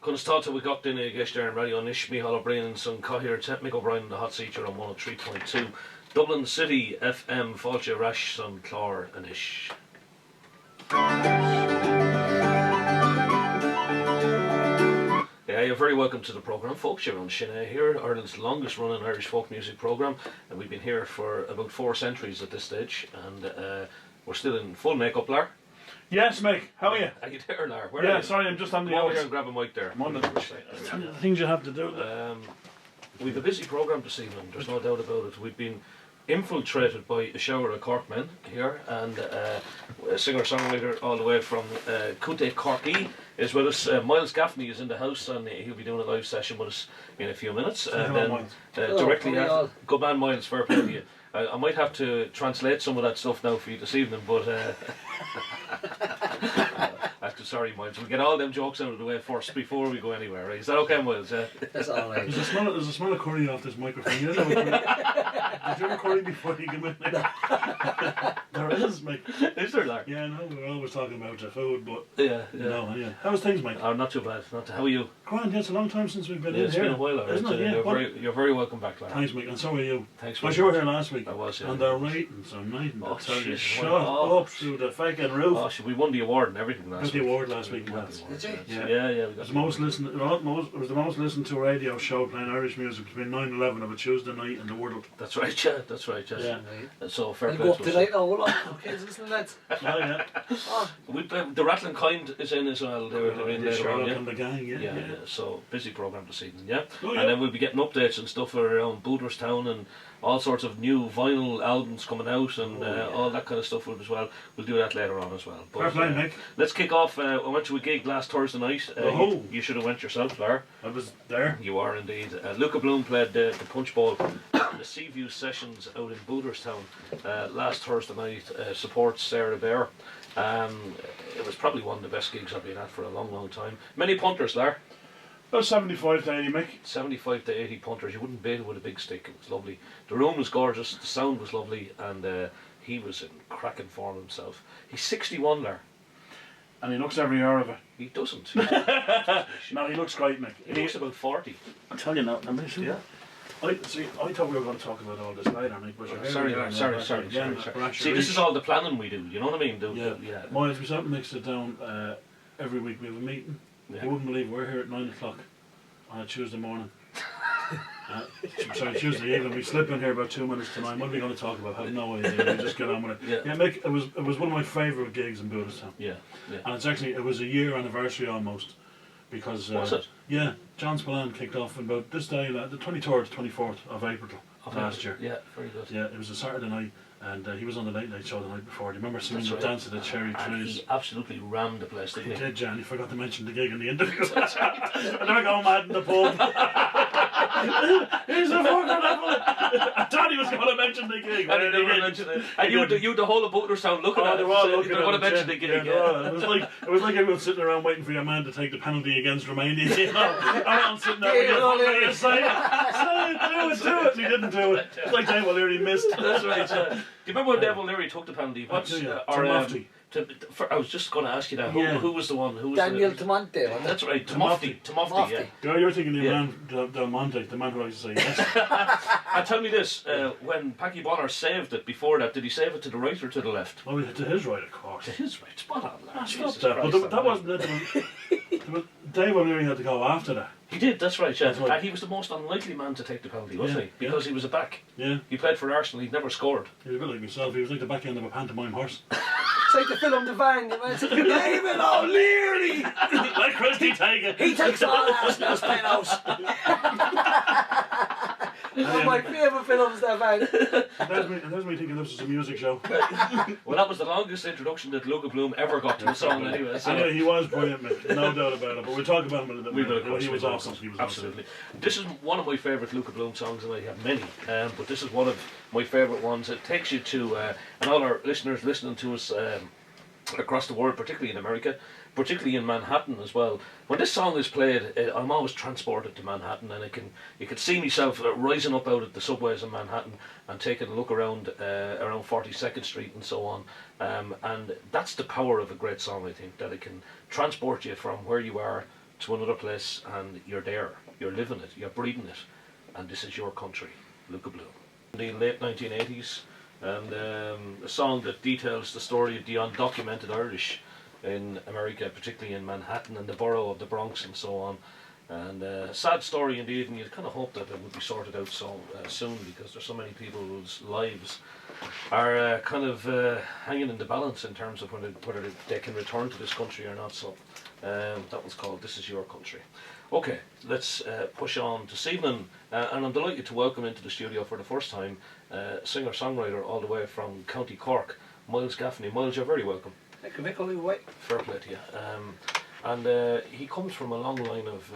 Constata we got in a guest there in Radio Nish, Micheál O'Brien son Cahir Mick O'Brien the hot seater on 103.2 Dublin City FM Fáilte Rash son Clár Anish. Yeah, you're very welcome to the programme, folks. You're on Sinead here, Ireland's longest running Irish folk music programme, and we've been here for about 4 centuries at this stage, and we're still in full makeup, Lar. Yes, Mick. How are you? Are you there, Lar? Where yeah, are you? Sorry, I'm just on the Come over here and grab a mic there. I'm on the things you have to do. We've a busy programme this evening, there's no doubt about it. We've been infiltrated by a shower of Cork men here, and a singer-songwriter all the way from Cúte Corky is with us. Myles Gaffney is in the house, and he'll be doing a live session with us in a few minutes. And then directly after, good man Myles, fair play to you. I might have to translate some of that stuff now for you this evening, but sorry, Myles, we'll get all them jokes out of the way first before we go anywhere, right? Is that okay, Myles? That's alright. There's a smell of curry off this microphone. You know, did you ever curry before you come in there? There is, mate. Is there, Larry? Yeah, no, we're always talking about the food, but yeah. No, yeah. How's things, mate? Oh, not too bad. How are you? Grand, yeah, it's a long time since we've been in here. It's been a while, Larry. Isn't it? Yeah, you're very welcome back, Larry. Thanks, mate, and so are you. Thanks. You were here last week. I was, yeah. And the ratings are nice. Oh, shit. Shut up through the fucking roof. Oh, we won the award and everything last week. We got the award last week, lads. Did you? Yeah. It was the most listened to radio show playing Irish music between 9/11 of a Tuesday night in the world. That's right, yeah. Yeah. So fair play. Go up tonight now, hold on. Okay, listen, lads. Yeah. The Rattling Kind is in as well. They're in later on, and the gang, yeah. So busy programme this evening, yeah. Oh, yeah. And then we'll be getting updates and stuff around Booterstown and all sorts of new vinyl albums coming out and all that kind of stuff as well. We'll do that later on as well. But, fair play, Nick. Let's kick off. I went to a gig last Thursday night. You should have went yourself, Lar. I was there. You are indeed. Luca Bloom played the Punch Bowl the Seaview Sessions out in Booterstown last Thursday night. Supports Sarah Bear. It was probably one of the best gigs I've been at for a long, long time. Many punters, Lar. About 75 to 80, Mick. 75 to 80 punters. You wouldn't bail with a big stick. It was lovely. The room was gorgeous. The sound was lovely, and he was in cracking form himself. He's 61 there. And he looks every hour of it. He doesn't. No, he looks great, Mick. He looks about 40. I'll tell you now. Yeah. I thought we were going to talk about all this later, Nick. But Sorry. See, this is all the planning we do. You know what I mean? Yeah. Myles, we something mix it down every week. We have a meeting. Yeah. You wouldn't believe we're here at 9 o'clock on a Tuesday morning. Tuesday evening. We slip in here about 2 minutes to 9. What are we going to talk about? I have no idea. We just get on with it. Yeah, Mick, it was one of my favourite gigs in Booterstown. Yeah. And it was a year anniversary almost. Because was it? Yeah, John Spillane kicked off about this day, the 23rd, 24th of April last year. Yeah, very good. Yeah, it was a Saturday night, and he was on the Late Night Show the night before. Do you remember seeing the dance of the cherry trees? He absolutely rammed the place, didn't he? He did, Jan. He forgot to mention the gig in the interview. I never go mad in the pub. He's a fucking level. I thought he was going to mention the gig. And he never mentioned it. And you the whole of Booterstown looking at it. They were all looking at it. They would have mentioned the gig. It was like everyone sitting around waiting for your man to take the penalty against Romania. You know, everyone sitting there with your phone saying, do it. He didn't do it. It's like Dave O'Leary missed. That's right. Do you remember when Dave O'Leary took the penalty? I was just going to ask you that. Who was the one? Who was Daniel Tamonte. That's right. Tamofty. Yeah. You're thinking the man Del Monte, the man who likes to say yes. And tell me this: when Packy Bonner saved it before that, did he save it to the right or to the left? Oh, to his right, of course. To his right. Spot on. Stop that. But that wasn't it. Dave O'Leary had to go after that. He did, that's right, yeah. And he was the most unlikely man to take the penalty, wasn't he? Because he was a back. Yeah. He played for Arsenal, he'd never scored. He was a bit like myself, he was like the back end of a pantomime horse. It's like the film The Van, you might say, David O'Leary! Let Christy take it. He takes all Arsenal's penalties. One of my favourite films, The Van. There's me thinking this was a music show. Well, that was the longest introduction that Luca Bloom ever got to a song anyway. So. Anyway, he was brilliant, Mick, no doubt about it, but we'll talk about him a little bit more. He was awesome. Absolutely. This is one of my favourite Luca Bloom songs, and I have many, but this is one of my favourite ones. It takes you to, and all our listeners listening to us across the world, particularly in America, particularly in Manhattan as well. When this song is played, I'm always transported to Manhattan, and you can see myself rising up out of the subways in Manhattan and taking a look around 42nd Street and so on. And that's the power of a great song, I think, that it can transport you from where you are to another place, and you're there, you're living it, you're breathing it, and this is your country. Luca Bloom. In the late 1980s, and a song that details the story of the undocumented Irish in America, particularly in Manhattan and the borough of the Bronx and so on. And sad story indeed, and you'd kind of hope that it would be sorted out so soon, because there's so many people whose lives are kind of hanging in the balance in terms of whether they can return to this country or not. So that was called This Is Your Country. Okay, let's push on this evening, and I'm delighted to welcome into the studio for the first time singer-songwriter all the way from County Cork, Myles Gaffney. Myles, you're very welcome. Thank you, Michael. White. Fair play to you. And he comes from a long line of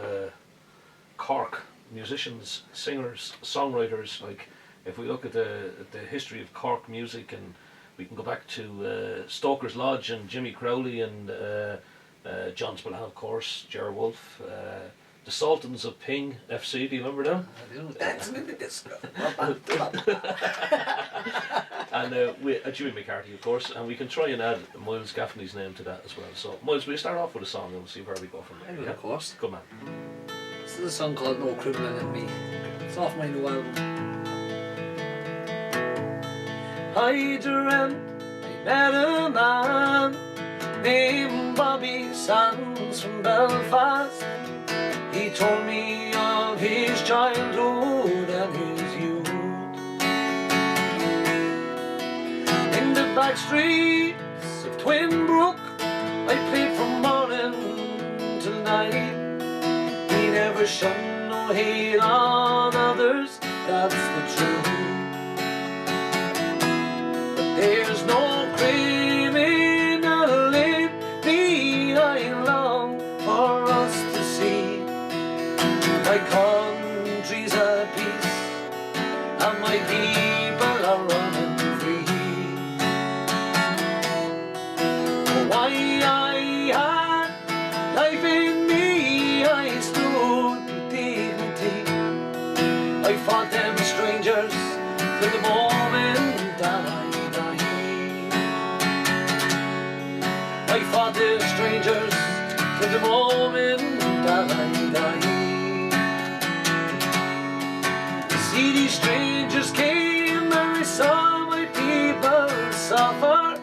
Cork musicians, singers, songwriters. Like, if we look at the history of Cork music, and we can go back to Stoker's Lodge and Jimmy Crowley and John Spillane, of course, Ger Wolfe, the Sultans of Ping FC. Do you remember them? I do. Dancing in the disco. And Jimmy McCarthy, of course, and we can try and add Myles Gaffney's name to that as well. So, Myles, we'll start off with a song and we'll see where we go from there. Yeah, of course. Good man. This is a song called No Criminal in Me. It's off my new album. I dreamt I met a man named Bobby Sands from Belfast. He told me of his childhood and his youth. In the back streets of Twinbrook, I played from morning till night. We never shone no hate on others, that's the truth. But there's no criminal in me, I long for us to see. My country's at peace, and my people are running free. Why I had life in me, I stood with dignity. I fought them strangers till the moment that I died. I fought them strangers till the moment that I died. See, these strangers came and I saw my people suffer.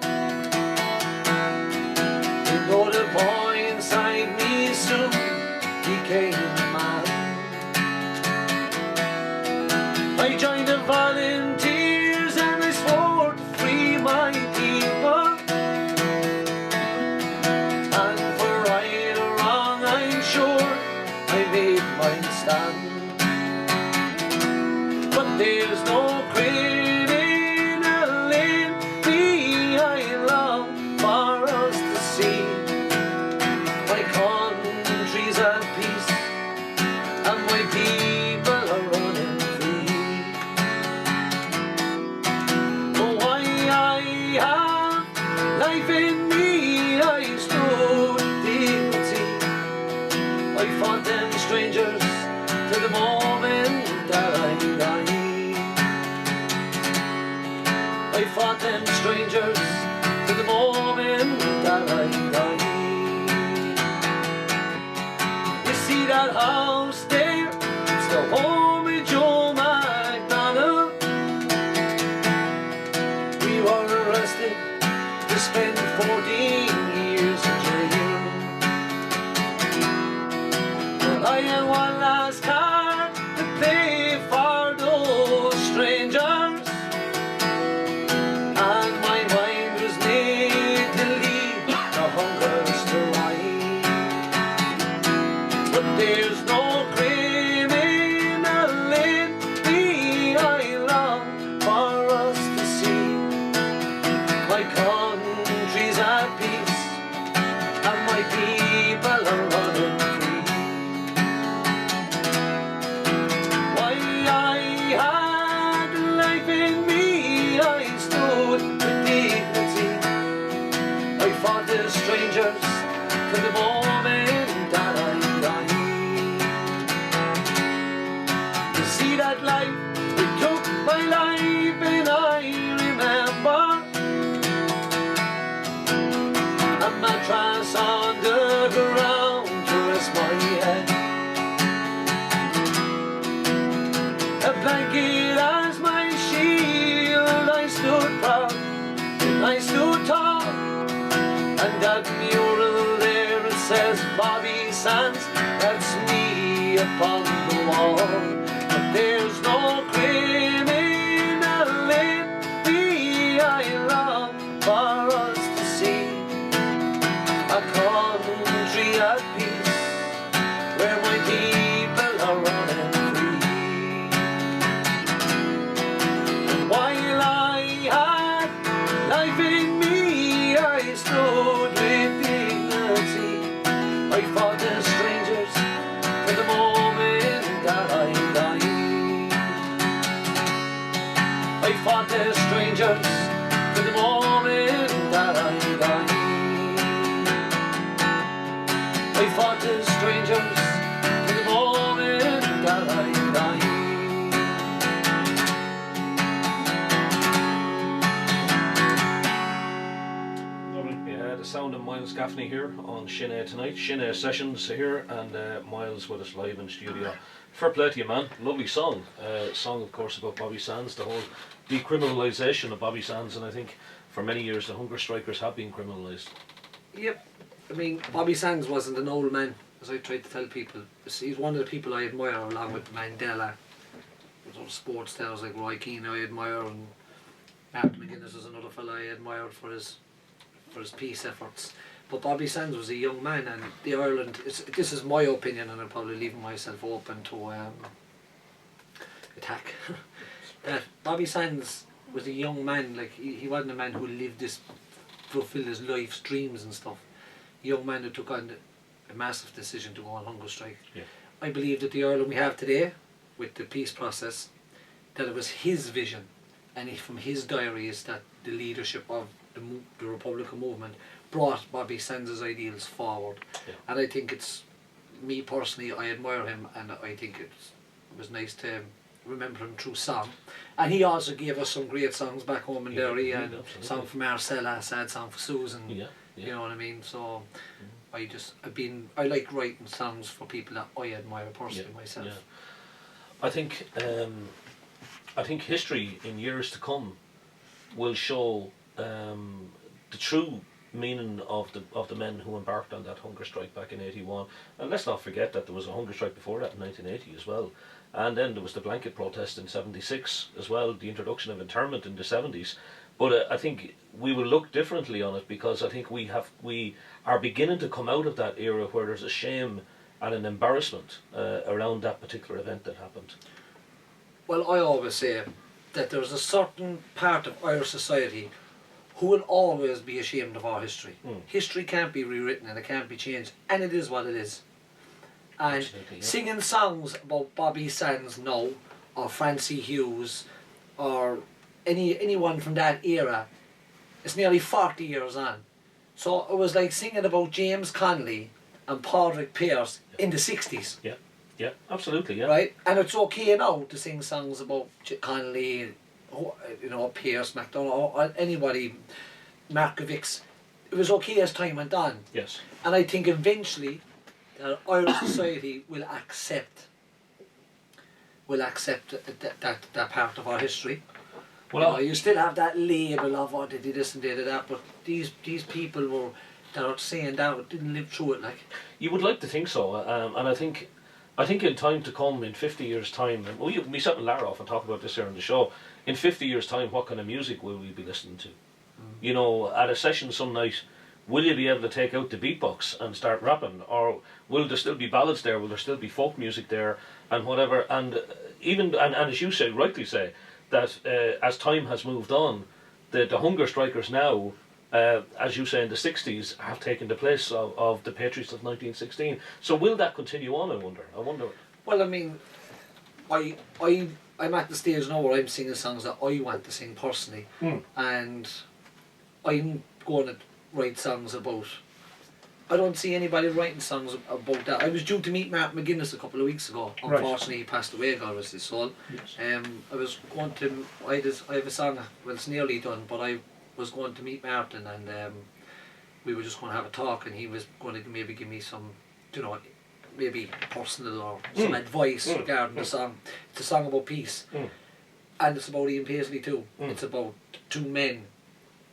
You know the boy inside me soon became a man. I joined the volunteers and I swore to free my people. And for right or wrong, I'm sure I made mine stand. But there's no criminal in me, I long for us to see. My country's at peace, and my people are running free. Oh, I have life in me, I stood with dignity. I fought them strangers to the moment that I died. I fought them strangers to the moment that I died. You see that house there, it's the home of Joe McDonald. We were arrested to spend 14 years in jail. But I had one last card to play for those strangers. There's no criminal in me, I long for us to see. My country's at peace, and my people are running free. Why I had life in me, I stood with dignity. I fought the strangers to the moment that I died. head. A blanket as my shield, I stood proud and I stood tall. And that mural there, it says Bobby Sands, that's me upon the wall. But there's no criminal in me, I long for us to see a country at peace, where my people are running free. And while I had life in me, I stood with dignity. I fought the strangers for the moment that I died. I fought the strangers for the moment that I died. I fought the strangers for the moment that I died. Yeah, the sound of Myles Gaffney here on Shin A tonight. Shin A sessions here, and Myles with us live in studio. Fair play to you, man. Lovely song. Song, of course, about Bobby Sands, the whole decriminalisation of Bobby Sands, and I think for many years the hunger strikers have been criminalised. Yep. I mean, Bobby Sands wasn't an old man, as I tried to tell people. He's one of the people I admire, along with Mandela. Those sports stars like Roy Keane I admire, and Mark McGuinness is another fella I admired for his peace efforts. But Bobby Sands was a young man, and the Ireland, this is my opinion, and I'm probably leaving myself open to attack. That Bobby Sands was a young man, like he wasn't a man who lived this, fulfilled his life's dreams and stuff. A young man who took on a massive decision to go on hunger strike. Yeah. I believe that the Ireland we have today, with the peace process, that it was his vision, and from his diaries that the leadership of the Republican movement brought Bobby Sands' ideals forward. Yeah. And I think it's, me personally, I admire him, and I think it was nice to remember him through song. And he also gave us some great songs back home in Derry, and absolutely. Song for Marcella, Sad Song for Susan. Yeah, yeah. You know what I mean? So I like writing songs for people that I admire personally myself. Yeah. I think history in years to come will show the true meaning of the men who embarked on that hunger strike back in 81. And let's not forget that there was a hunger strike before that in 1980 as well. And then there was the blanket protest in 76 as well, the introduction of internment in the 70s. But I think we will look differently on it, because I think we are beginning to come out of that era where there's a shame and an embarrassment around that particular event that happened. Well, I always say that there's a certain part of Irish society who will always be ashamed of our history. History can't be rewritten and it can't be changed, and it is what it is. And Absolutely, yeah. singing songs about Bobby Sands now, or Francie Hughes, or anyone from that era, it's nearly 40 years on. So it was like singing about James Connolly and Padraig Pearse in the 60s. Yeah, yeah, absolutely, yeah. Right? And it's okay now to sing songs about Connolly, you know, Pearse, MacDonald, or anybody, Markovics. It was okay as time went on. Yes. And I think eventually Irish society will accept that part of our history. Well, you still have that label of what they did this and they did that, but these people that are saying that didn't live through it, like. you would like to think so, and I think in time to come, in 50 years' time, and we sat with Lara off and talk about this here on the show. In 50 years' time, what kind of music will we be listening to? You know, at a session some night, will you be able to take out the beatbox and start rapping, or will there still be ballads there? Will there still be folk music there, and whatever? And even and as you say, rightly say, that as time has moved on, the hunger strikers now, as you say, in the 60s, have taken the place of the patriots of 1916. So will that continue on, I wonder? Well, I mean, I'm at the stage now where I'm singing songs that I want to sing personally, and I'm going to write songs about. I don't see anybody writing songs about that. I was due to meet Mark McGuinness a couple of weeks ago. Unfortunately, he passed away, God rest his soul. Yes. I was going to. I have a song. Well, it's nearly done, but I was going to meet Martin, and we were just going to have a talk, and he was going to maybe give me some, you know, maybe personal or some advice regarding the song. It's a song about peace. And it's about Ian Paisley too. It's about two men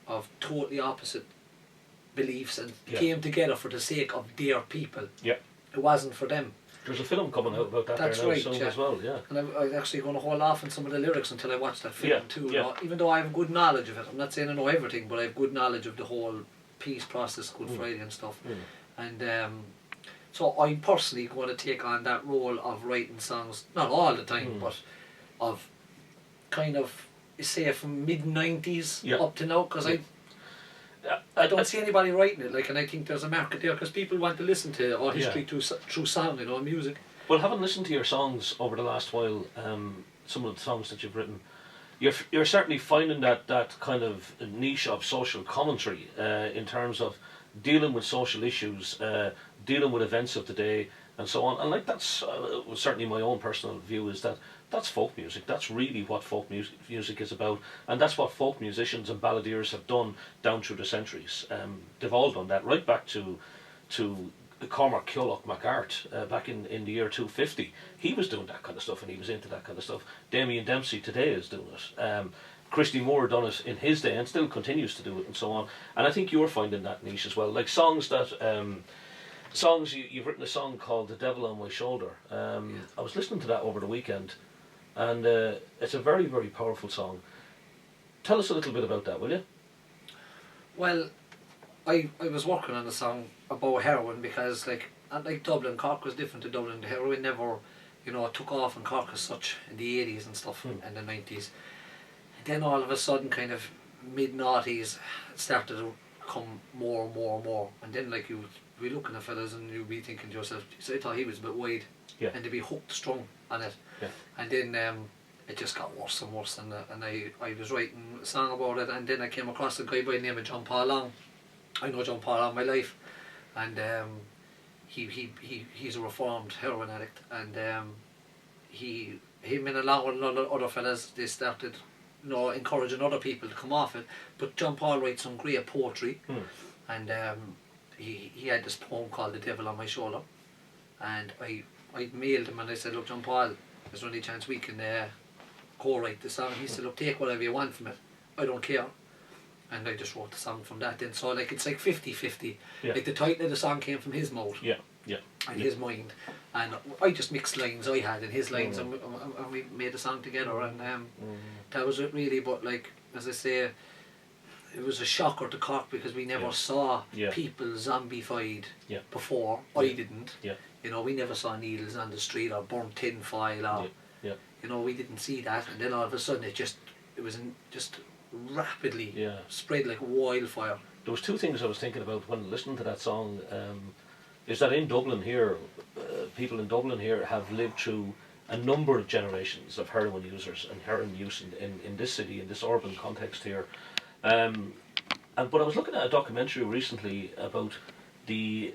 of totally opposite beliefs and came together for the sake of their people. Yeah. It wasn't for them. There's a film coming out about that That's there now right, soon yeah. as well, yeah. And I'm actually going to hold off on some of the lyrics until I watch that film too. Yeah. Now, even though I have good knowledge of it, I'm not saying I know everything, but I have good knowledge of the whole peace process, Good Friday and stuff. And so I'm personally going to take on that role of writing songs, not all the time, but of kind of, say, from mid-90s up to now, because I don't see anybody writing it, like, and I think there's a market there because people want to listen to our history through sound, you know, music. Well, having listened to your songs over the last while, some of the songs that you've written, you're certainly finding that kind of niche of social commentary in terms of dealing with social issues, dealing with events of the day, and so on. And like that's certainly my own personal view is that that's folk music. That's really what folk music is about, and that's what folk musicians and balladeers have done down through the centuries. They've all done that, right back to Cormac Ceollach MacArt back in the year 250. He was doing that kind of stuff, and he was into that kind of stuff. Damien Dempsey today is doing it. Christy Moore done it in his day and still continues to do it, and so on. And I think you're finding that niche as well. Like songs that you've written a song called "The Devil on My Shoulder." I was listening to that over the weekend, and it's a very, very powerful song. Tell us a little bit about that, will you? Well, I was working on a song about heroin because, like Dublin, Cork was different to Dublin. The heroin never, took off in Cork as such in the 80s and stuff, and the 90s. And then all of a sudden, kind of mid-noughties, it started to come more and more and more. And then, like, you would be looking at fellas and you'd be thinking to yourself, I thought he was a bit wide. Yeah. And to be hooked strong on it. Yeah. And then it just got worse and worse. And I was writing a song about it, and then I came across a guy by the name of John Paul Long. I know John Paul all my life, and he's a reformed heroin addict, and him and along with other fellas, they started encouraging other people to come off it. But John Paul writes some great poetry, and he had this poem called "The Devil on My Shoulder," and I mailed him and I said, "Look, John Paul, is there any chance we can co-write the song?" He said, "Look, take whatever you want from it, I don't care." And I just wrote the song from that then. So like it's like 50-50. Like the title of the song came from his mouth. And his mind. And I just mixed lines I had in his lines, and we made the song together, and that was it really. But like, as I say, it was a shocker to Cork because we never saw people zombified before. I didn't. We never saw needles on the street or burnt tin foil or we didn't see that, and then all of a sudden it was just rapidly spread like wildfire. There was two things I was thinking about when listening to that song. Is that in Dublin here, people in Dublin here have lived through a number of generations of heroin users and heroin use in this city, in this urban context here. But I was looking at a documentary recently about the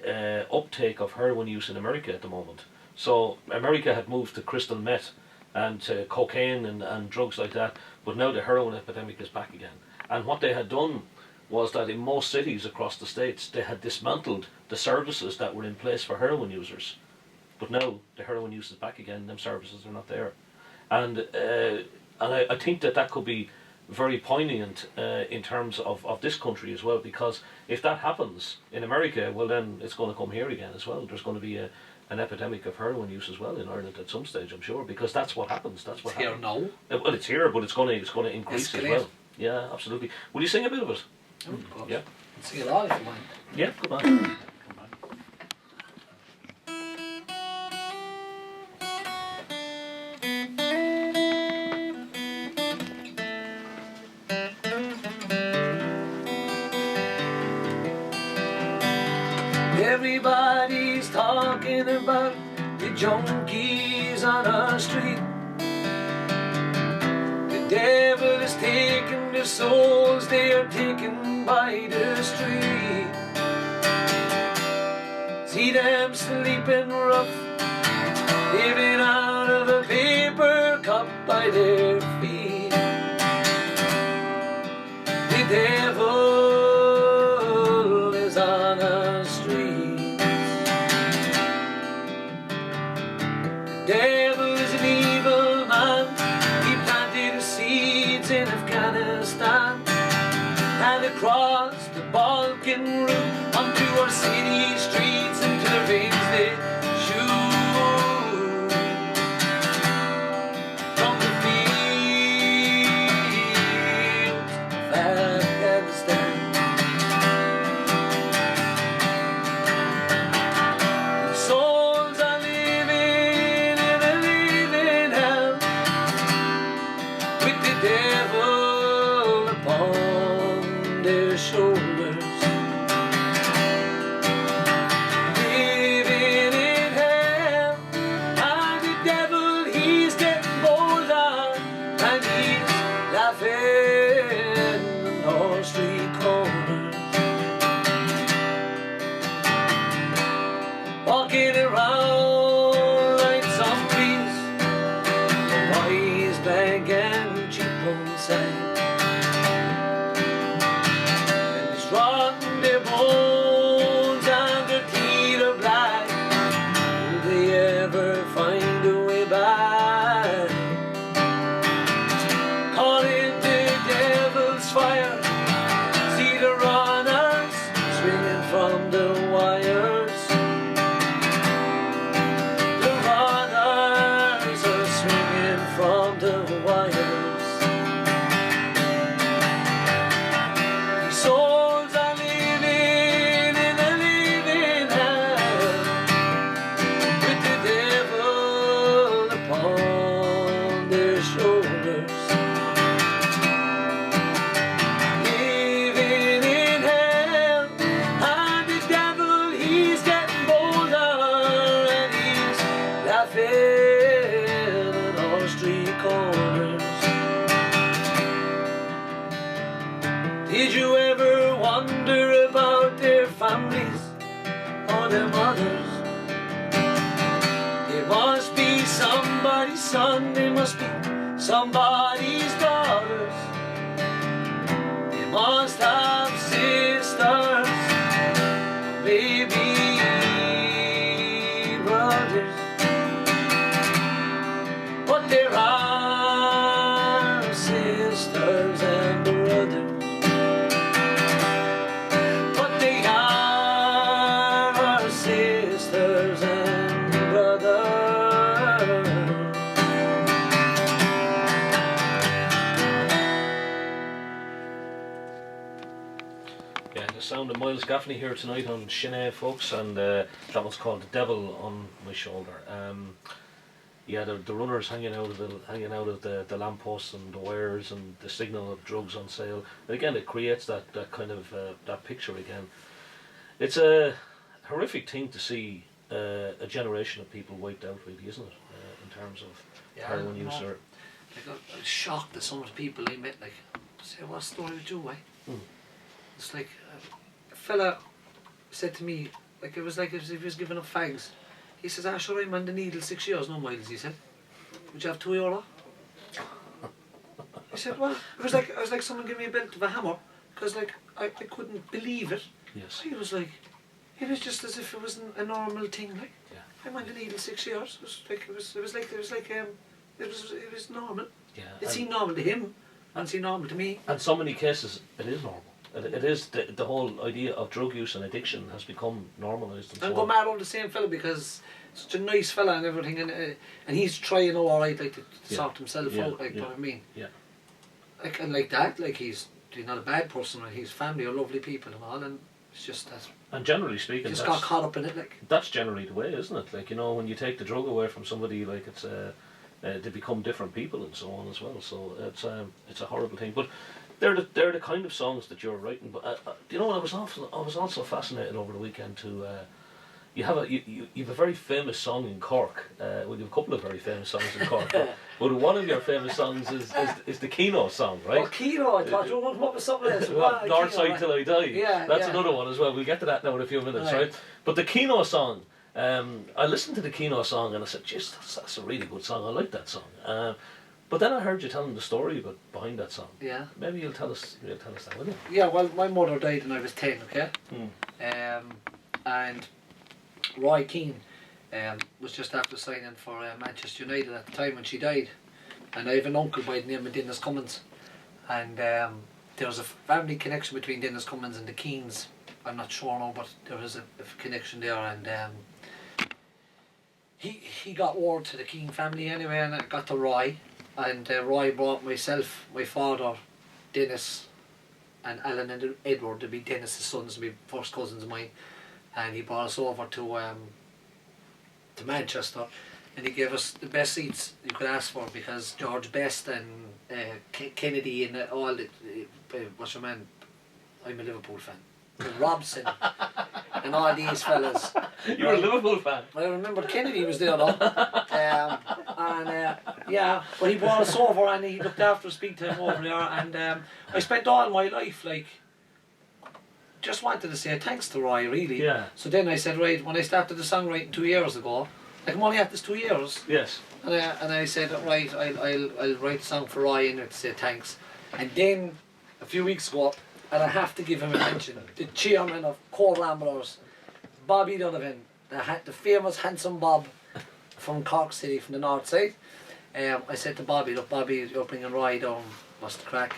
uptake of heroin use in America at the moment. So America had moved to crystal meth and cocaine and drugs like that, but now the heroin epidemic is back again. And what they had done was that in most cities across the states they had dismantled the services that were in place for heroin users, but now the heroin use is back again, them services are not there. And I think that could be very poignant in terms of this country as well, because if that happens in America, well then it's going to come here again as well. There's going to be an epidemic of heroin use as well in Ireland at some stage, I'm sure, because that's what happens. That's what happens. Here now. Well, it's here, but it's going to increase Escalate. as well. Yeah, absolutely. Will you sing a bit of it? Oh, of course. Yeah. Sing it all if you mind. Yeah, come on. Everybody's talking about the junkies on our street. The devil is taking their souls, they are taken by the street. See them sleeping rough, living out of a paper cup by their feet. The devil is on our streets. devil's an evil man. He planted his seeds in Afghanistan and across the Balkan route onto our city streets into the veins they shoot from the fields of Afghanistan. These souls are living in a living hell with the devil upon their shoulders, living in hell, and the devil, he's getting bolder, and he's laughing in all street corners, walking around like zombies, eyes blank and cheekbones sad. Rotten their bones and their teeth are black. Will they ever find a way back? Caught in the devil's fire, see the runners swinging from the wires. The runners are swinging from the wires. These souls are living in a living hell with the devil upon their shoulders, living in hell, and the devil, he's getting bolder, and he's laughing in all street corners. Did you ever wonder about their families or their mothers? They must be somebody's son, they must be somebody's daughters. They must have sisters, baby brothers. But there are sisters and brothers. But they are our sisters and brothers. Yeah, the sound of Myles Gaffney here tonight on Shinee, folks, and that one's called "The Devil on My Shoulder." Yeah, the runners hanging out of the lampposts and the wires and the signal of drugs on sale. And again, it creates that kind of that picture again. It's a horrific thing to see a generation of people wiped out, really, isn't it? In terms of heroin use or. Like, I was shocked at some of the people I met. Like, say, what story with you, eh? It's like a fella said to me, like it was like as if he was giving up fags. He says, "Ah, sure, I'm on the needle 6 years, no Miles." He said, "Would you have €2?" I said, "What?" It was like someone gave me a belt of a hammer, because like I couldn't believe it. Yes. It was just as if it wasn't a normal thing. Like, Yeah. I'm on the needle 6 years. It was normal. Yeah. It seemed normal to him, and it seemed normal to me. And so many cases, it is normal. It is the whole idea of drug use and addiction has become normalised. And go mad over the same fella, because such a nice fella and everything, and he's trying all right, like to sort himself out, like what I mean. Yeah. Like, and like that, like he's not a bad person, and his family are lovely people and all, and it's just that. And generally speaking, just got caught up in it, like. That's generally the way, isn't it? Like, you know, when you take the drug away from somebody, like it's they become different people and so on as well. So it's a horrible thing, but. They're the kind of songs that you're writing. But you know what? I was also fascinated over the weekend to. You have a very famous song in Cork. Well, you have a couple of very famous songs in Cork. but one of your famous songs is the Keane song, right? Oh, Keane! I thought you were going to come up with something else. North Side Till I Die. Yeah, that's another one as well. We'll get to that now in a few minutes, right? But the Keane song. I listened to the Keane song and I said, "Jeez, that's a really good song. I like that song." But then I heard you telling the story behind that song. Yeah. Maybe you'll tell us that, will you? Yeah, well, my mother died when I was 10, okay? And Roy Keane, was just after signing for Manchester United at the time when she died. And I have an uncle by the name of Dennis Cummins. And there was a family connection between Dennis Cummins and the Keanes. I'm not sure now, but there was a connection there. And he got word to the Keane family anyway, and it got to Roy. And Roy brought myself, my father, Dennis, and Alan and Edward to be Dennis's sons, to be first cousins of mine. And he brought us over to Manchester, and he gave us the best seats you could ask for, because George Best and Kennedy and all the what's your man? I'm a Liverpool fan. Robson and all these fellas. You were a Liverpool fan. I remember Kennedy was there though. Yeah, but he brought us over and he looked after us big time over there, and I spent all my life like just wanted to say thanks to Roy, really. Yeah. So then I said, right, when I started the songwriting 2 years ago, like I'm only at this 2 years. Yes. And I said, right, I'll write a song for Roy in it to say thanks. And then a few weeks ago, and I have to give him a mention, the chairman of Core Ramblers, Bobby Donovan, the famous handsome Bob from Cork City, from the north side. I said to Bobby, look Bobby, you're bringing Roy down, what's the crack?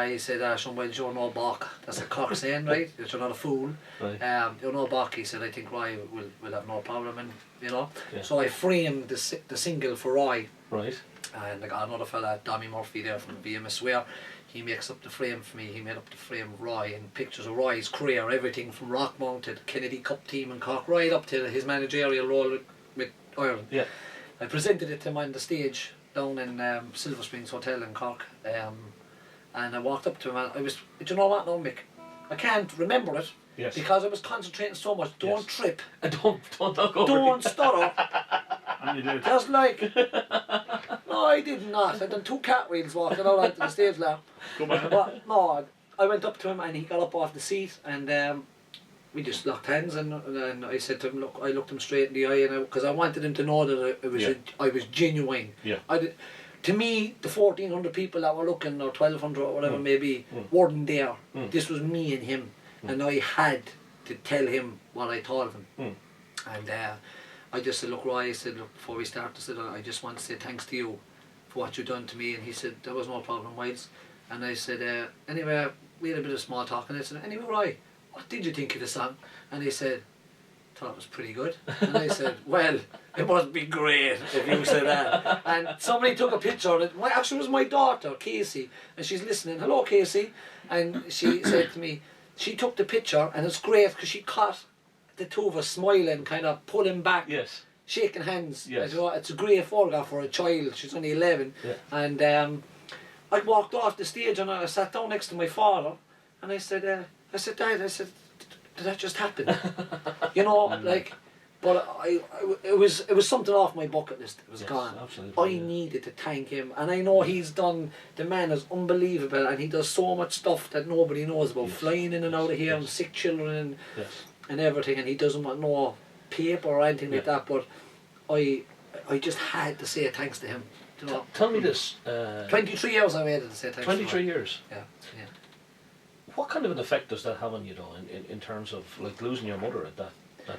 He said, well, you're no bach. That's a Cork saying, right? That you're not a fool. Right. You're no bach. He said, I think Roy will have no problem, and you know. Yeah. So I framed the single for Roy. Right. And I got another fella, Tommy Murphy there from VMS Ware. He makes up the frame for me. He made up the frame of Roy and pictures of Roy's career, everything from Rockmount to the Kennedy Cup team in Cork, right up to his managerial role with Ireland. Yeah. I presented it to him on the stage down in Silver Springs Hotel in Cork. And I walked up to him and I was, do you know what now, Mick? I can't remember it. Yes. Because I was concentrating so much. Don't Yes. trip. And don't knock over. Don't stutter. And you did. Just like, no, I did not. I done 2 cartwheels walking out onto the stage now. Come on. But no, I went up to him and he got up off the seat and we just locked hands and I said to him, look, I looked him straight in the eye, and because I wanted him to know that I was genuine. Yeah. To me, the 1,400 people that were looking, or 1,200 or whatever maybe, weren't there. This was me and him, and I had to tell him what I thought of him. And I just said, look Roy, I said, look, before we start, I said, I just want to say thanks to you for what you've done to me. And he said, there was no problem, Myles. And I said, anyway, we had a bit of small talk, and I said, anyway Roy, what did you think of the song? And he said, thought it was pretty good. And I said, well, it must be great if you said that. And somebody took a picture of it. Actually, it was my daughter, Casey, and she's listening. Hello, Casey. And she said to me, she took the picture, and it's great because she caught the two of us smiling, kind of pulling back, Yes. shaking hands. Yes. It's a great photograph for a child. She's only 11. Yeah. And I walked off the stage and I sat down next to my father, and I said, Dad, I said, did that just happen? You know, like, but it was something off my bucket list. It was gone. Absolutely. I needed to thank him, and I know he's done. The man is unbelievable, and he does so much stuff that nobody knows about. Yes. Flying in and out of here, Yes. and sick children, Yes. and everything, and he doesn't want no paper or anything like that. But I just had to say thanks to him. You know, Tell me this. 23 years I waited to say thanks. 23 to him. years. Yeah, yeah. What kind of an effect does that have on you, though, in terms of like losing your mother at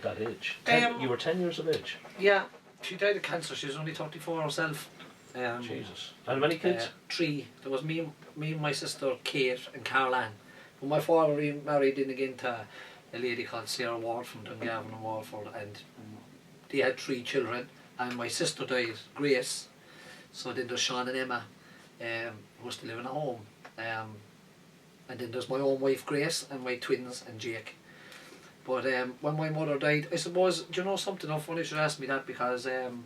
that age? You were 10 years of age. Yeah, she died of cancer. She was only 34 herself. Jesus. And many kids? 3. There was me, my sister Kate, and Carol Ann. But my father remarried in again to a lady called Sarah Ward from Dungarvan and Walford, and they had 3 children. And my sister died, Grace. So then there's Sean and Emma, who are still living at home. And then there's my own wife Grace and my twins and Jake. But when my mother died, I suppose, do you know something? Funny you should ask me that, because in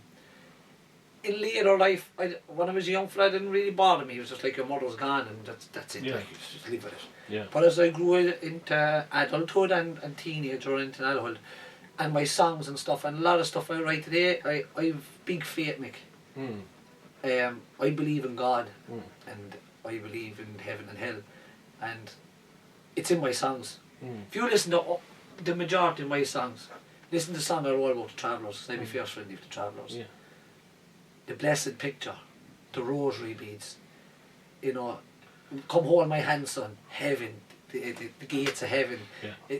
later life, when I was a young fella, it didn't really bother me. It was just like, your mother's gone and that's it. Yeah. Like, you just live with it. Yeah. But as I grew into adulthood and teenage or into adulthood, and my songs and stuff, and a lot of stuff I write today, I've big faith, Mick. I believe in God, and I believe in heaven and hell, and it's in my songs. If you listen to the majority of my songs, listen to the song I wrote about the Travellers, I'm fierce friendly of the Travellers. Yeah. The Blessed Picture, the Rosary Beads, you know, Come Hold My Hand, Son, Heaven, the gates of heaven. Yeah.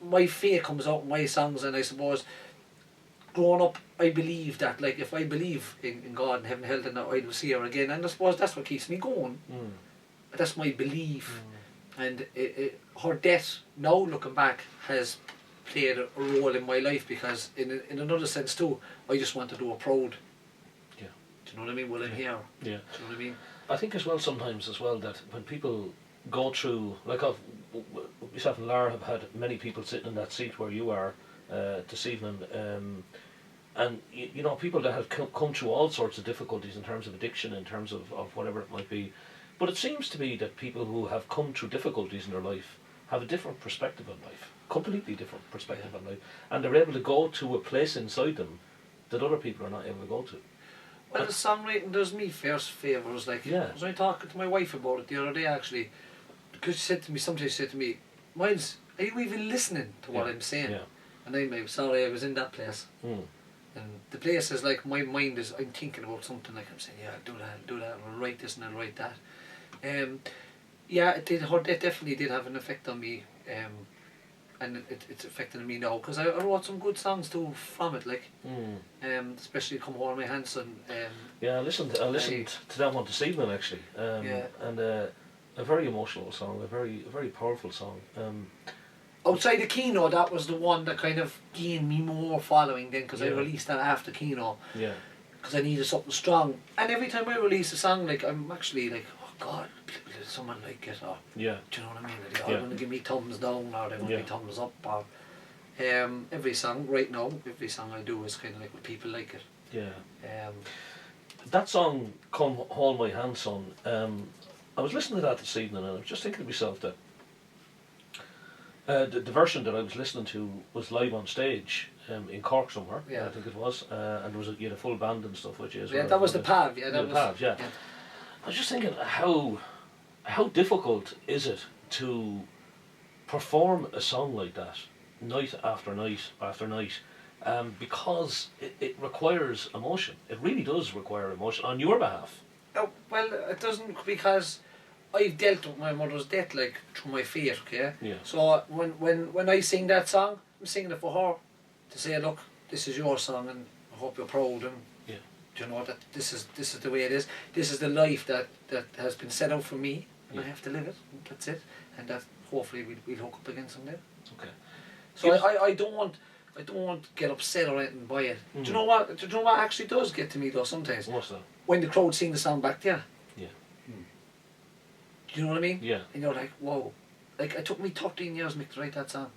My faith comes out in my songs, and I suppose growing up, I believe that, like, if I believe in God and heaven, hell, then I will see her again. And I suppose that's what keeps me going. That's my belief. And her death, now looking back, has played a role in my life, because in another sense too, I just want to do her proud. Yeah. Do you know what I mean? Well, I'm here. Yeah. Do you know what I mean? I think as well sometimes as well that when people go through, like myself and Lara have had many people sitting in that seat where you are this evening, and you know, people that have come through all sorts of difficulties in terms of addiction, in terms of whatever it might be. But it seems to be that people who have come through difficulties in their life have a different perspective on life, completely different perspective on life, and they're able to go to a place inside them that other people are not able to go to. Well, the songwriting does me first favours. Like, I was only talking to my wife about it the other day, actually, because somebody said to me, Myles, are you even listening to what I'm saying? Yeah. And I'm like, sorry, I was in that place. And the place is like, my mind is, I'm thinking about something, like I'm saying, yeah, I'll do that, I'll write this and I'll write that. Yeah, it definitely did have an effect on me, and it's affecting me now, because I wrote some good songs too from it, like, especially Come Hold My Hand, Son. Yeah, I listened to that one this evening, actually, and a very emotional song, a very powerful song. Outside of Keane, that was the one that kind of gained me more following then, because I released that after Keane, because I needed something strong. And every time I release a song, like, I'm actually like, oh God, did someone like it? Or, do you know what I mean? Are they all going to give me thumbs down, or they want me thumbs up? Or every song right now, every song I do is kind of like when people like it. Yeah. That song, Come Hold My Hand, Son. I was listening to that this evening, and I was just thinking to myself that the version that I was listening to was live on stage in Cork somewhere, I think it was, and you had a full band and stuff with you as well. Yeah, that was the PAV, I was just thinking, how difficult is it to perform a song like that night after night after night, because it requires emotion. It really does require emotion on your behalf. Well, it doesn't, because I've dealt with my mother's death, like, through my fear, okay? Yeah. So when I sing that song, I'm singing it for her, to say, look, this is your song, and I hope you're proud, and do you know that this is the way it is. This is the life that has been set out for me, and I have to live it. And that's it, and that hopefully we'll hook up again someday. Okay. So I don't want to get upset or anything by it. Do you know what? Do you know what actually does get to me though sometimes? What's that? When the crowd sing the song back to you. Yeah. Do you know what I mean? Yeah. And you're like, whoa. Like, it took me 13 years, Mick, to write that song.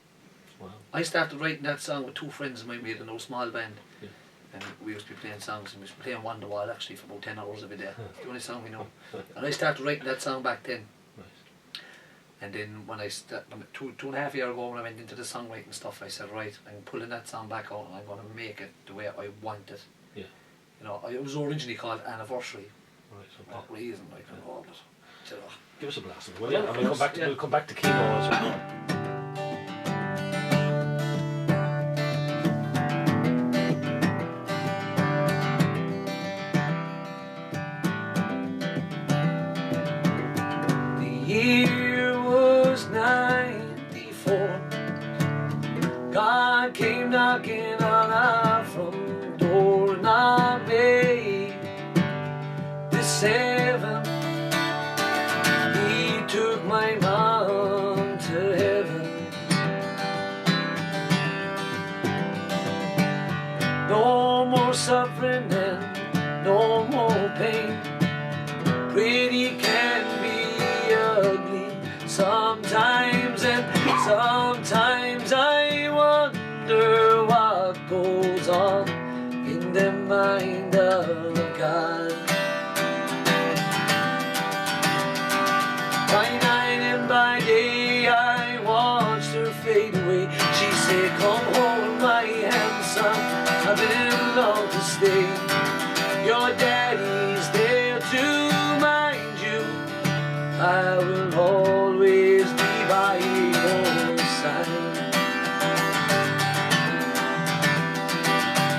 Wow. I started writing that song with two friends of mine. We had an old small band. Yeah. And we used to be playing songs, and we used to be playing Wonderwall actually for about 10 hours every day. The only song we know. And I started writing that song back then. Nice. And then when two and a half years ago, when I went into the songwriting stuff, I said, right, I'm pulling that song back out, and I'm going to make it the way I want it. Yeah. You know, it was originally called Anniversary. Right. For what reason, like, and all that. So, give us a blast, will you? And we'll come back to Keane as well. The year was 94. God came knocking on our front door, and I made this 7. He took my mom to heaven. No more suffering and no more pain. Pretty can be ugly sometimes, and sometimes I wonder what goes on in the mind of God. By night and by day I watched her fade away. She said, come hold my hand, son, I've been long to stay. Your daddy's there to mind you. I will always be by your side.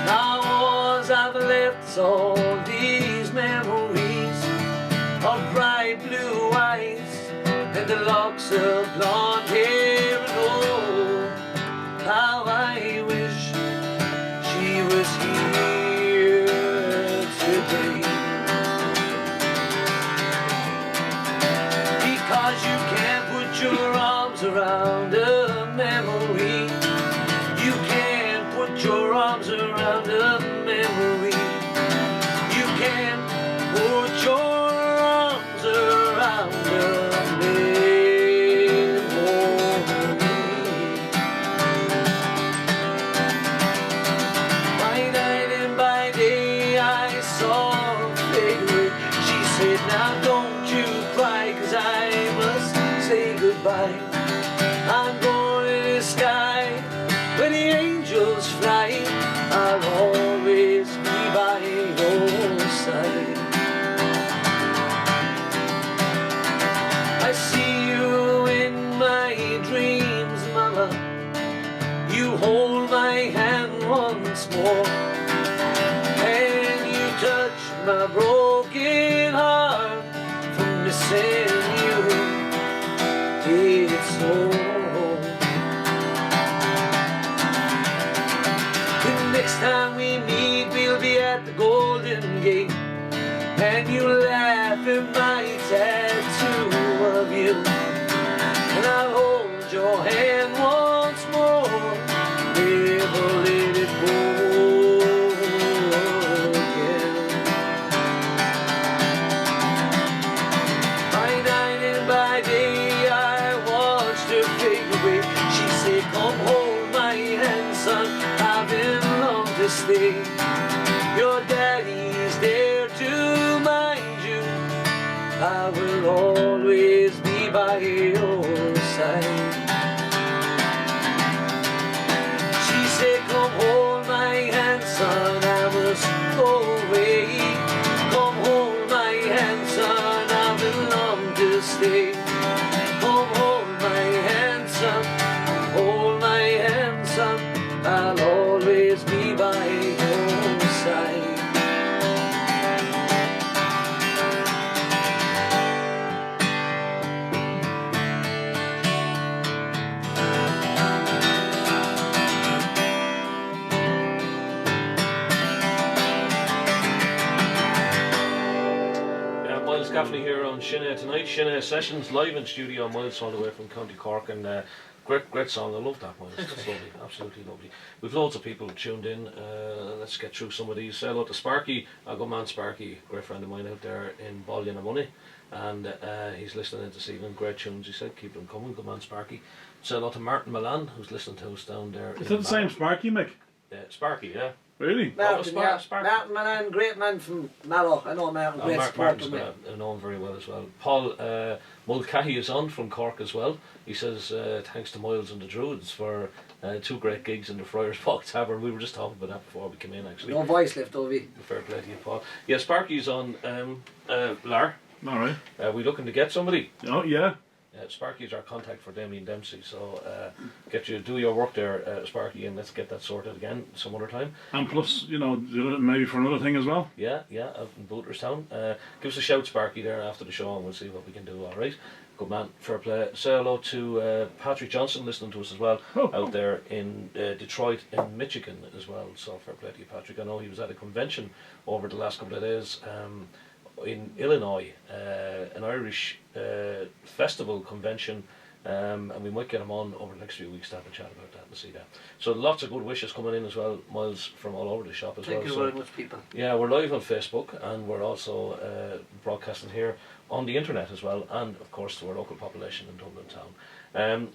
Now as I've left all these memories of bright blue eyes and the locks of blonde hair, and oh, how I wish she was saw her fade away. She said, now don't you cry, 'cause I must say goodbye. I'm going to the sky where the angels fly. I'll always be by your side. I see you in my dreams, Mama. You hold my hand once more, and you touch my broken heart from missing you. It's so. The next time we meet, we'll be at the Golden Gate, and you laugh at my tattoo of you, and I'll hold your hand once more, never let it go again. By night and by day I watched her fade away. She said, come hold my hand, son, I've been long to stay. Your daddy's there to mind you. I will always be by your side. She said, come hold my hand, son, I must go away. Come hold my hand, son, I've been long to stay. Come hold my hand, son, hold my hand, son, I'll always be by your side. Myles Gaffney here on Shinna tonight. Shinna Sessions live in studio. Myles all the way from County Cork, and great song. I love that, Myles. That's lovely, absolutely lovely. We've loads of people tuned in. Let's get through some of these. Say hello to Sparky, a good man Sparky, great friend of mine out there in Ballinamoney, and he's listening in this evening. Great tunes, he said. Keep them coming, good man Sparky. Say hello to Martin Milan, who's listening to us down there. Is that the same Sparky, Mick? Sparky, yeah. Really? Martin, yeah. Sparky. Martin Manan, great man from Mallow. I know Martin, great supporter. I know him very well as well. Paul Mulcahy is on from Cork as well. He says thanks to Myles and the Druids for 2 great gigs in the Friars Park Tavern. We were just talking about that before we came in, actually. No voice left, Ovi. Fair play to you, Paul. Yeah, Sparky's on Lar. Alright. We looking to get somebody? Oh, yeah. Sparky's our contact for Damien Dempsey, so do your work there, Sparky, and let's get that sorted again some other time. And plus, you know, maybe for another thing as well. Yeah, out in Booterstown. Give us a shout, Sparky, there after the show, and we'll see what we can do. All right, good man, fair play. Say hello to Patrick Johnson listening to us as well, out there in Detroit, in Michigan as well. So fair play to you, Patrick. I know he was at a convention over the last couple of days. In Illinois, an Irish festival convention, and we might get him on over the next few weeks to have a chat about that and see that. So lots of good wishes coming in as well, Myles, from all over the shop as well. Thank you very much, people. Yeah, we're live on Facebook, and we're also broadcasting here on the internet as well, and of course to our local population in Dublin town.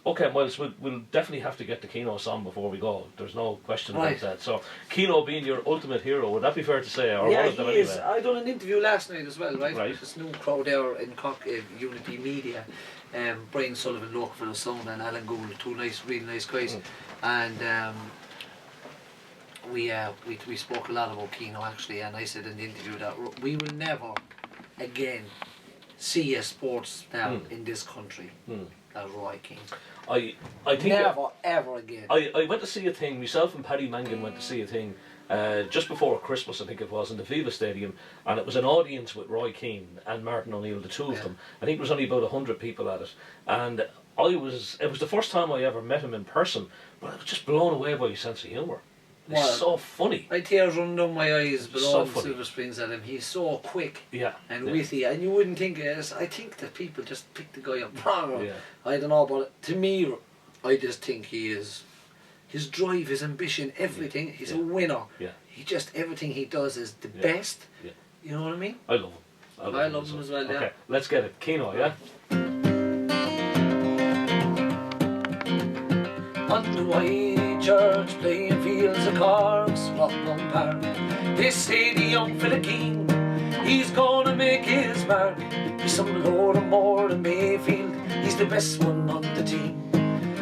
Okay, Myles, we'll definitely have to get the Keane on before we go. There's no question about that. So, Keane being your ultimate hero, would that be fair to say? Or Yeah, was he that is. anyway? I done an interview last night as well, right? Right. This new crowd there in Cork, Unity Media. Brian Sullivan, local for the sound, and Alan Gould, 2 really nice guys. And we spoke a lot about Keane actually, and I said in the interview that we will never again see a sports star in this country as Roy Keane. I think never ever again. I went to see a thing. Myself and Paddy Mangan went to see a thing just before Christmas, I think it was, in the Viva Stadium, and it was an audience with Roy Keane and Martin O'Neill, the two of them. I think there was only about 100 people at it, and it was the first time I ever met him in person, but I was just blown away by his sense of humour. He's so funny. My tears run down my eyes below So Silver Springs at him. He's so quick and yeah. witty, and you wouldn't think it is. I think that people just pick the guy up. Yeah. I don't know, but to me, I just think he is. His drive, his ambition, everything. He's a winner. Yeah. He just everything he does is the best. Yeah. You know what I mean? I love him. I love him as well. Yeah. Okay, let's get it. Keane, yeah. On the way church, playing fields of Cork's Rockmount Park. They say the young fella Keane, he's gonna make his mark. He's some load of more than Mayfield, he's the best one on the team.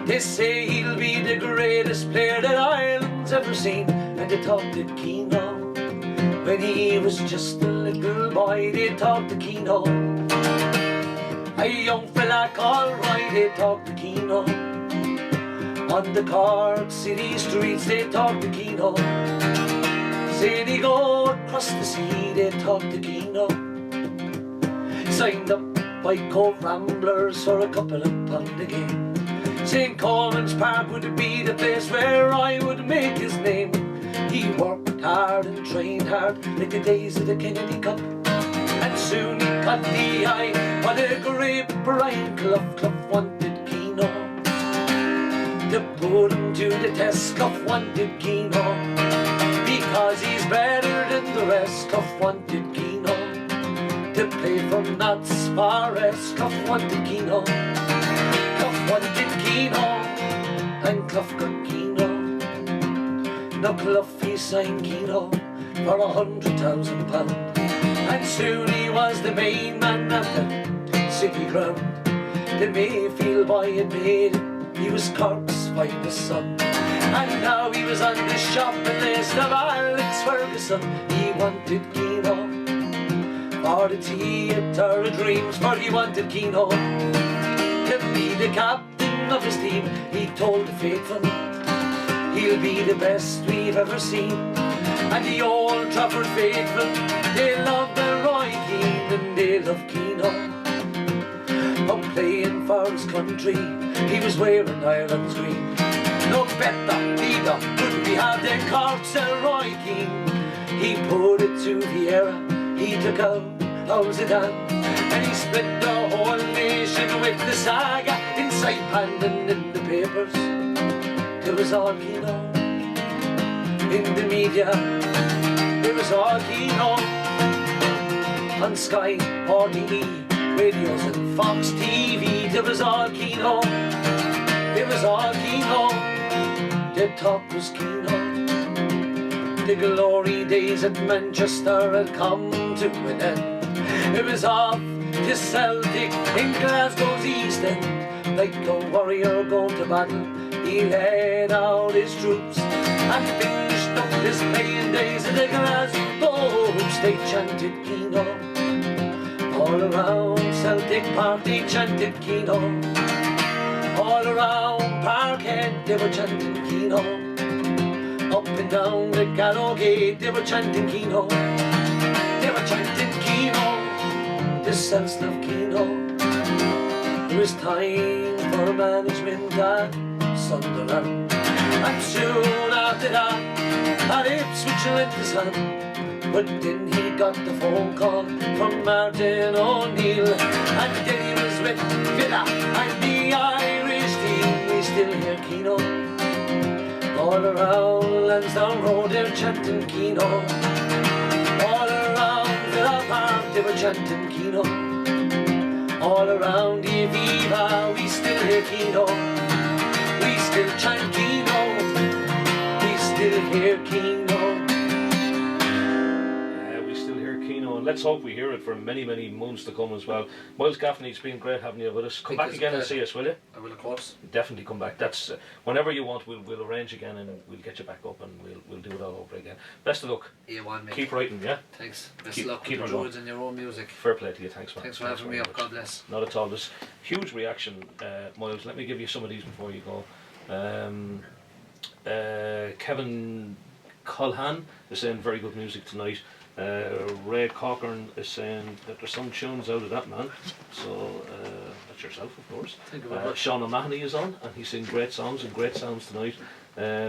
They say he'll be the greatest player that Ireland's ever seen. And they talked to Keane when he was just a little boy. They talked to Keane, a young fella called Roy. They talked to Keane on the Cork city streets. They talked to Keane, say they go across the sea. They talked to Keane, signed up by Cove Ramblers for a couple of pound a game. St. Coleman's Park would be the place where I would make his name. He worked hard and trained hard like the days of the Kennedy Cup. And soon he caught the eye on a great Brian Clough. Clough wanted Keane to put him to the test. Clough wanted Keane because he's better than the rest. Clough wanted Keane to play for Notts Forest. Clough wanted Keane, Clough wanted Keane, and Clough got Keane. Now Clough he signed Keane for £100,000, and soon he was the main man at the city ground. The Mayfield boy had made it, he was Cork's finest son, and now he was on the shopping list of Alex Ferguson. He wanted Keane for the theatre of dreams, for he wanted Keane to be the captain of his team. He told the faithful he'll be the best we've ever seen. And the Old Trafford faithful, they love the Roy Keane, and they love Keane playing for his country. He was wearing Ireland's green. No better leader could we have than Cork's Roy Keane. He put it to Vieira, he took out Zidane, and he split the whole nation with the saga in Saipan and in the papers. It was all Keane in the media. It was all Keane on Sky, RTE, radios and Fox TV. It was all Keane. It was all Keane. The talk was Keane. The glory days at Manchester had come to an end. It was off to Celtic in Glasgow's East End. Like a warrior going to battle, he led out his troops and finished up his playing days in the Glasgow hoops. They chanted Keane all around Celtic Park. They chanted Keane all around Parkhead. They were chanting Keane up and down the Gallowgate. They were chanting Keane. They were chanting Keane. The sense of Keane. It was time for management at Sunderland, and soon after that at Ipswich lent his hand. But then he got the phone call from Martin O'Neill, and then he was with Villa and the Irish team. We still hear Keane all around Lansdowne Road. They're chanting Keane all around Villa Park. They were chanting Keane all around the Aviva. We still hear Keane, we still chant Keane, we still hear Keane. We still hear Keane, and let's hope we hear it for many, many moons to come as well. Myles Gaffney, it's been great having you with us. Come back again and see us, will you? I will, of course. Definitely come back. That's whenever you want. We'll arrange again and we'll get you back up and we'll do it all over again. Best of luck. A1, mate. Keep writing, yeah. Thanks. Best of luck with the roads and your own music. Fair play to you. Thanks, man. Thanks for having me up. God bless. Not at all. There's huge reaction, Myles. Let me give you some of these before you go. Kevin Culhan is saying very good music tonight. Ray Cochran is saying that there's some tunes out of that man. So that's yourself, of course. Thank you very much. Sean O'Mahony is on, and he's singing great songs and great sounds tonight.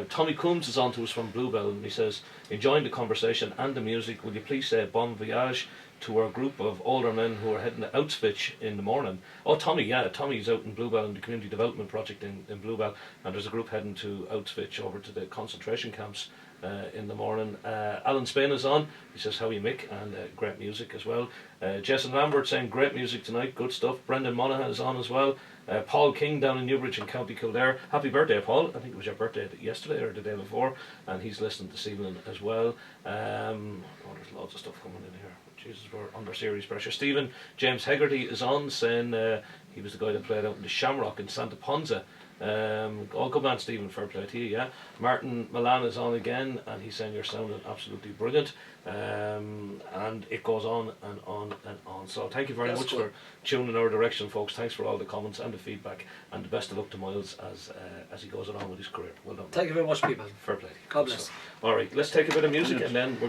Tommy Coombs is on to us from Bluebell, and he says, enjoying the conversation and the music, will you please say bon voyage to our group of older men who are heading to Outswitch in the morning. Oh, Tommy, yeah, Tommy's out in Bluebell in the Community Development Project in Bluebell, and there's a group heading to Outswitch over to the concentration camps in the morning. Alan Spain is on. He says, how are you, Mick? And great music as well. Jason Lambert saying, great music tonight, good stuff. Brendan Monaghan is on as well. Paul King down in Newbridge in County Kildare. Happy birthday, Paul. I think it was your birthday yesterday or the day before, and he's listening this evening as well. There's loads of stuff coming in here. Jesus, we're under serious pressure. Stephen James Hegarty is on, saying he was the guy that played out in the Shamrock in Santa Ponza. Good man, Stephen, fair play to you, yeah. Martin Milan is on again, and he's saying you're sounding absolutely brilliant. And it goes on and on and on. So thank you very much for tuning our direction, folks. Thanks for all the comments and the feedback, and the best of luck to Myles as he goes along with his career. Well done. Thank you very much, people. Fair play. God bless. All right, let's take a bit of music and then we're